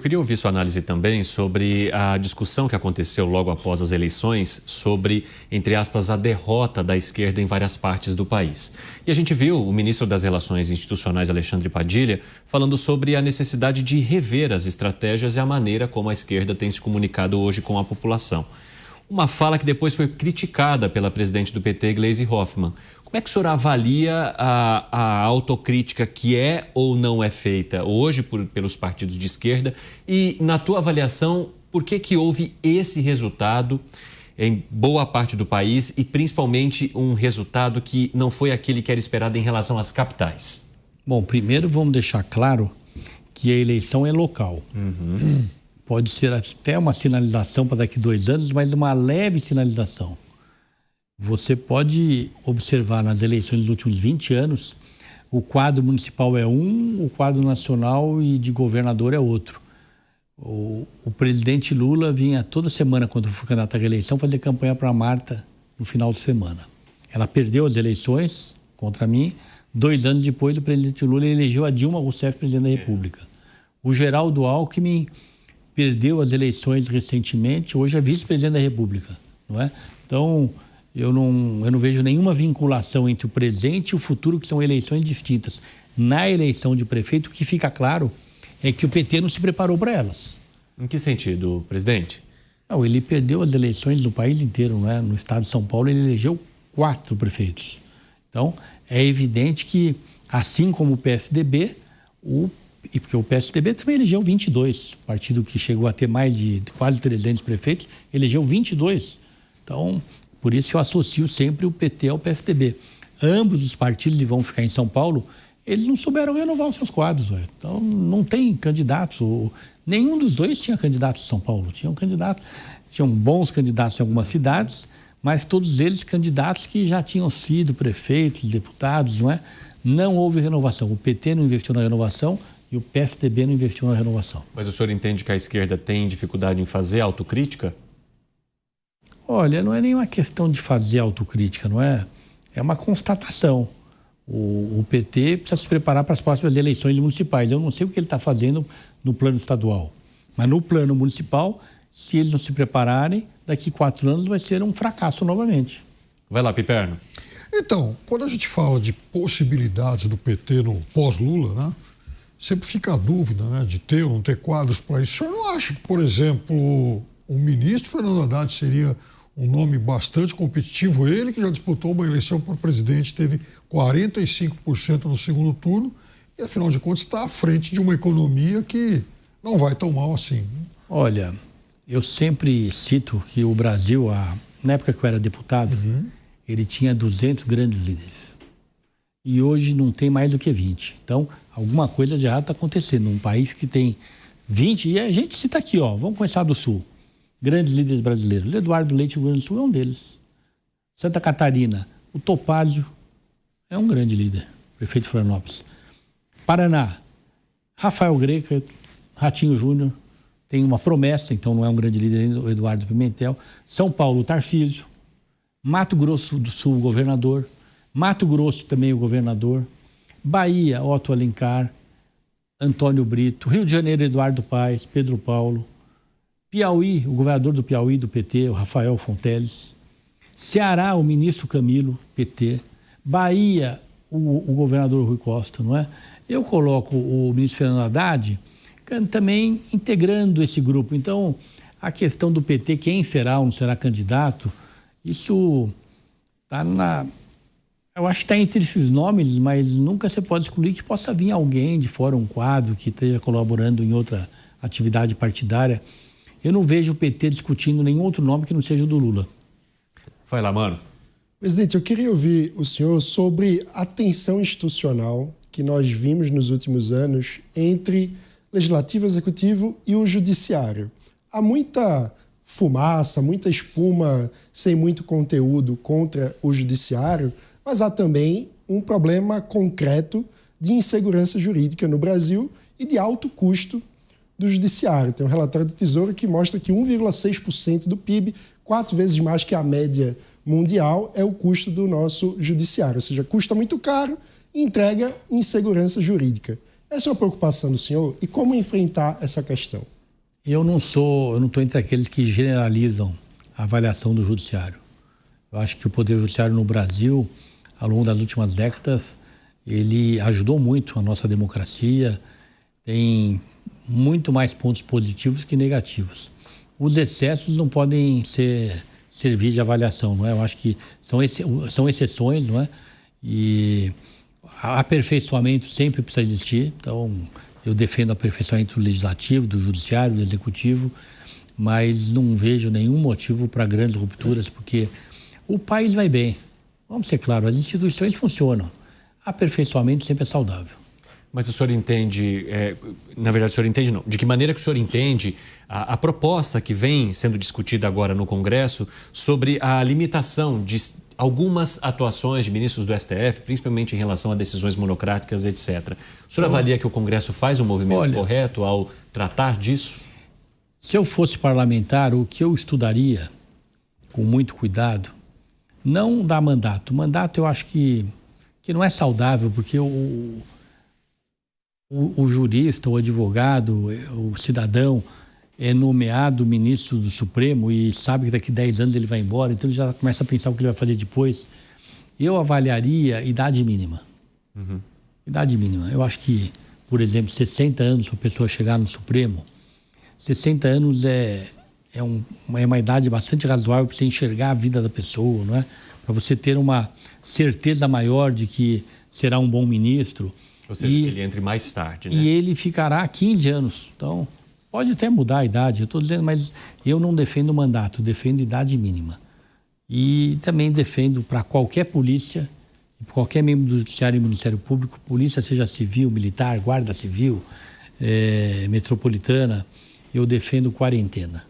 queria ouvir sua análise também sobre a discussão que aconteceu logo após as eleições sobre, entre aspas, a derrota da esquerda em várias partes do país. E a gente viu o ministro das Relações Institucionais, Alexandre Padilha, falando sobre a necessidade de rever as estratégias e a maneira como a esquerda tem se comunicado hoje com a população. Uma fala que depois foi criticada pela presidente do PT, Gleisi Hoffmann. Como é que o senhor avalia a autocrítica que é ou não é feita hoje pelos partidos de esquerda? E, na tua avaliação, por que houve esse resultado em boa parte do país e, principalmente, um resultado que não foi aquele que era esperado em relação às capitais? Bom, primeiro vamos deixar claro que a eleição é local. Pode ser até uma sinalização para daqui a 2 anos, mas uma leve sinalização. Você pode observar nas eleições dos últimos 20 anos, o quadro municipal é um, o quadro nacional e de governador é outro. O presidente Lula vinha toda semana, quando foi candidato à reeleição, fazer campanha para a Marta no final de semana. Ela perdeu as eleições contra mim. 2 anos depois, o presidente Lula elegeu a Dilma Rousseff presidente da República. O Geraldo Alckmin perdeu as eleições recentemente, hoje é vice-presidente da República, não é? Então, eu não vejo nenhuma vinculação entre o presente e o futuro, que são eleições distintas. Na eleição de prefeito, o que fica claro é que o PT não se preparou para elas. Em que sentido, presidente? Não, ele perdeu as eleições no país inteiro, não é? No estado de São Paulo, ele elegeu 4 prefeitos. Então, é evidente que, assim como o PSDB, porque o PSDB também elegeu 22, partido que chegou a ter mais de quase 300 prefeitos, elegeu 22. Então, por isso eu associo sempre o PT ao PSDB. Ambos os partidos que vão ficar em São Paulo, eles não souberam renovar os seus quadros. Véio. Então, não tem candidatos. Nenhum dos dois tinha candidatos em São Paulo. Tinham bons candidatos em algumas cidades, mas todos eles candidatos que já tinham sido prefeitos, deputados, não é? Não houve renovação. O PT não investiu na renovação e o PSDB não investiu na renovação. Mas o senhor entende que a esquerda tem dificuldade em fazer autocrítica? Olha, não é nenhuma questão de fazer autocrítica, não é? É uma constatação. O PT precisa se preparar para as próximas eleições municipais. Eu não sei o que ele está fazendo no plano estadual, mas no plano municipal, se eles não se prepararem, daqui 4 anos vai ser um fracasso novamente. Vai lá, Piperno. Então, quando a gente fala de possibilidades do PT no pós-Lula, né? Sempre fica a dúvida, né, de ter ou não ter quadros para isso. O senhor não acha que, por exemplo, o ministro Fernando Haddad seria um nome bastante competitivo? Ele que já disputou uma eleição para presidente, teve 45% no segundo turno e, afinal de contas, está à frente de uma economia que não vai tão mal assim. Olha, eu sempre cito que o Brasil, na época que eu era deputado, ele tinha 200 grandes líderes. E hoje não tem mais do que 20. Então, alguma coisa de errado está acontecendo. Um país que tem 20, e a gente cita aqui, ó, vamos começar do Sul. Grandes líderes brasileiros. O Eduardo Leite, do Rio Grande do Sul, é um deles. Santa Catarina, o Topázio é um grande líder, prefeito de Florianópolis. Paraná, Rafael Greca, Ratinho Júnior, tem uma promessa, então não é um grande líder ainda, o Eduardo Pimentel. São Paulo, o Tarcísio. Mato Grosso do Sul, o governador. Mato Grosso também o governador. Bahia, Otto Alencar, Antônio Brito. Rio de Janeiro, Eduardo Paes, Pedro Paulo. Piauí, o governador do Piauí, do PT, o Rafael Fonteles. Ceará, o ministro Camilo, PT. Bahia, o governador Rui Costa, não é? Eu coloco o ministro Fernando Haddad também integrando esse grupo. Então, a questão do PT, quem será ou não será candidato, isso está eu acho que está entre esses nomes, mas nunca se pode excluir que possa vir alguém de fora, um quadro que esteja colaborando em outra atividade partidária. Eu não vejo o PT discutindo nenhum outro nome que não seja o do Lula. Vai lá, mano. Presidente, eu queria ouvir o senhor sobre a tensão institucional que nós vimos nos últimos anos entre Legislativo, Executivo e o Judiciário. Há muita fumaça, muita espuma sem muito conteúdo contra o Judiciário, mas há também um problema concreto de insegurança jurídica no Brasil e de alto custo do Judiciário. Tem um relatório do Tesouro que mostra que 1,6% do PIB, 4 vezes mais que a média mundial, é o custo do nosso Judiciário. Ou seja, custa muito caro e entrega insegurança jurídica. Essa é uma preocupação do senhor e como enfrentar essa questão? Eu não estou entre aqueles que generalizam a avaliação do judiciário. Eu acho que o Poder Judiciário no Brasil, ao longo das últimas décadas, ele ajudou muito a nossa democracia, tem muito mais pontos positivos que negativos. Os excessos não podem servir de avaliação, não é? Eu acho que são exceções, não é? E aperfeiçoamento sempre precisa existir, então eu defendo o aperfeiçoamento do legislativo, do judiciário, do executivo, mas não vejo nenhum motivo para grandes rupturas, porque o país vai bem. Vamos ser claros, as instituições funcionam. Aperfeiçoamento sempre é saudável. Mas o senhor entende, na verdade o senhor entende não, de que maneira que o senhor entende a proposta que vem sendo discutida agora no Congresso sobre a limitação de algumas atuações de ministros do STF, principalmente em relação a decisões monocráticas, etc. O senhor avalia que o Congresso faz um movimento correto ao tratar disso? Se eu fosse parlamentar, o que eu estudaria, com muito cuidado, não dar mandato. Mandato eu acho que não é saudável, porque o jurista, o advogado, o cidadão é nomeado ministro do Supremo e sabe que daqui 10 anos ele vai embora, então ele já começa a pensar o que ele vai fazer depois. Eu avaliaria idade mínima. Uhum. Idade mínima. Eu acho que, por exemplo, 60 anos para a pessoa chegar no Supremo, 60 anos é uma idade bastante razoável para você enxergar a vida da pessoa, não é? Para você ter uma certeza maior de que será um bom ministro. Ou seja, que ele entre mais tarde, né? E ele ficará 15 anos. Então, pode até mudar a idade, eu estou dizendo, mas eu não defendo mandato, defendo idade mínima. E também defendo para qualquer polícia, qualquer membro do Judiciário e Ministério Público, polícia seja civil, militar, guarda civil, metropolitana, eu defendo quarentena.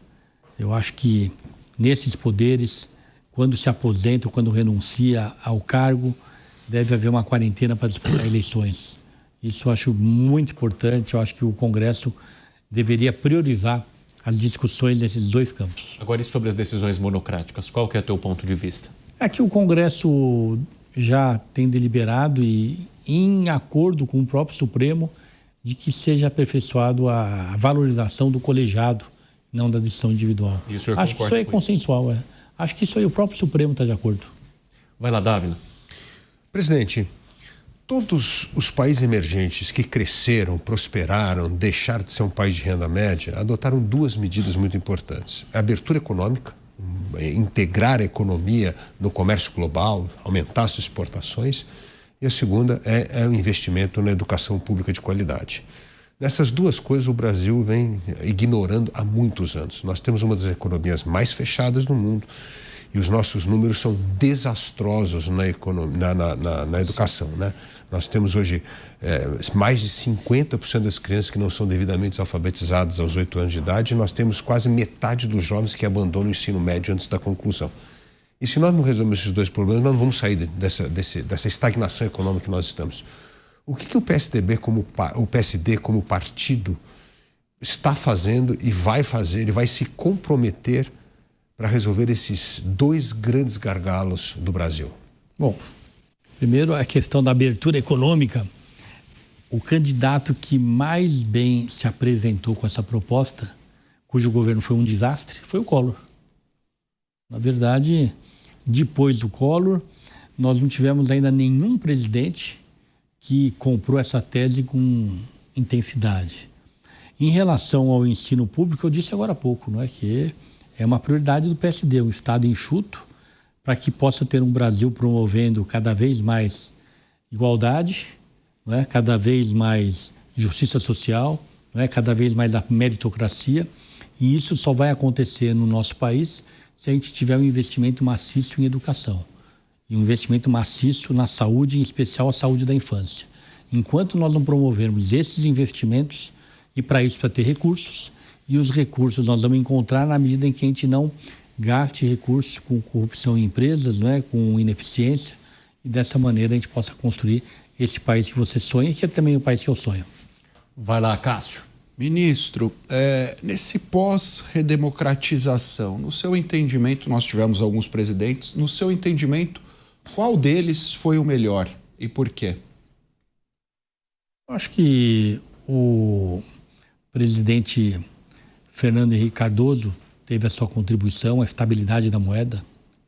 Eu acho que nesses poderes, quando se aposenta ou quando renuncia ao cargo, deve haver uma quarentena para disputar eleições. Isso eu acho muito importante, eu acho que o Congresso deveria priorizar as discussões nesses dois campos. Agora, e sobre as decisões monocráticas, qual que é o teu ponto de vista? É que o Congresso já tem deliberado e em acordo com o próprio Supremo de que seja aperfeiçoado a valorização do colegiado, não da decisão individual. Acho que isso aí é consensual, é. Acho que isso aí o próprio Supremo está de acordo. Vai lá, Dávila. Presidente, todos os países emergentes que cresceram, prosperaram, deixaram de ser um país de renda média, adotaram duas medidas muito importantes. A abertura econômica, integrar a economia no comércio global, aumentar suas exportações. E a segunda é o investimento na educação pública de qualidade. Nessas duas coisas o Brasil vem ignorando há muitos anos. Nós temos uma das economias mais fechadas do mundo e os nossos números são desastrosos na educação, né? Nós temos hoje mais de 50% das crianças que não são devidamente alfabetizadas aos 8 anos de idade e nós temos quase metade dos jovens que abandonam o ensino médio antes da conclusão. E se nós não resolvermos esses dois problemas, nós não vamos sair dessa estagnação econômica que nós estamos. O que o PSD como partido está fazendo e vai fazer, ele vai se comprometer para resolver esses dois grandes gargalos do Brasil? Bom, primeiro a questão da abertura econômica. O candidato que mais bem se apresentou com essa proposta, cujo governo foi um desastre, foi o Collor. Na verdade, depois do Collor, nós não tivemos ainda nenhum presidente que comprou essa tese com intensidade. Em relação ao ensino público, eu disse agora há pouco, não é, que é uma prioridade do PSD, um Estado enxuto, para que possa ter um Brasil promovendo cada vez mais igualdade, não é, cada vez mais justiça social, não é, cada vez mais a meritocracia, e isso só vai acontecer no nosso país se a gente tiver um investimento maciço em educação e um investimento maciço na saúde, em especial a saúde da infância. Enquanto nós não promovermos esses investimentos, e para isso precisa ter recursos, e os recursos nós vamos encontrar na medida em que a gente não gaste recursos com corrupção em empresas, não é? Com ineficiência, e dessa maneira a gente possa construir esse país que você sonha, que é também o país que eu sonho. Vai lá, Cássio. Ministro, nesse pós-redemocratização, no seu entendimento, nós tivemos alguns presidentes, no seu entendimento, qual deles foi o melhor e por quê? Eu acho que o presidente Fernando Henrique Cardoso teve a sua contribuição, a estabilidade da moeda.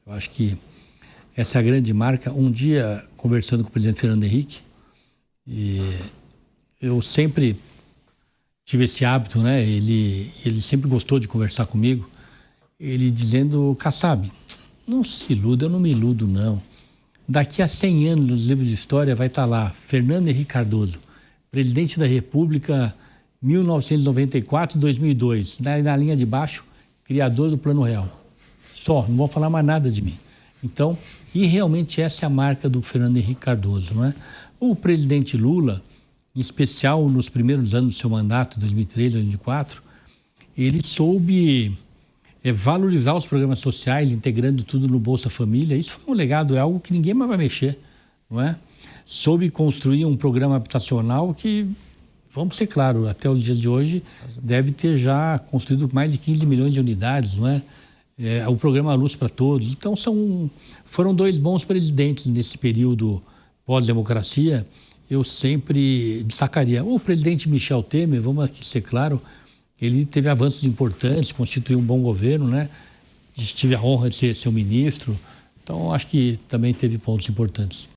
Eu acho que essa é a grande marca. Um dia, conversando com o presidente Fernando Henrique, e eu sempre tive esse hábito, né? Ele sempre gostou de conversar comigo. Ele dizendo, Kassab, não se iluda, eu não me iludo, não. Daqui a 100 anos, nos livros de história, vai estar lá, Fernando Henrique Cardoso, presidente da República, 1994-2002, na linha de baixo, criador do Plano Real. Só, não vão falar mais nada de mim. Então, e realmente essa é a marca do Fernando Henrique Cardoso, não é? O presidente Lula, em especial nos primeiros anos do seu mandato, 2003, 2004, ele soube valorizar os programas sociais, integrando tudo no Bolsa Família. Isso foi um legado, é algo que ninguém mais vai mexer, não é? Soube construir um programa habitacional que, vamos ser claros, até o dia de hoje, deve ter já construído mais de 15 milhões de unidades, não é? O programa Luz para Todos. Então, foram 2 bons presidentes nesse período pós-democracia. Eu sempre destacaria. O presidente Michel Temer, vamos aqui ser claro, ele teve avanços importantes, constituiu um bom governo, né? Tive a honra de ser seu ministro. Então, acho que também teve pontos importantes.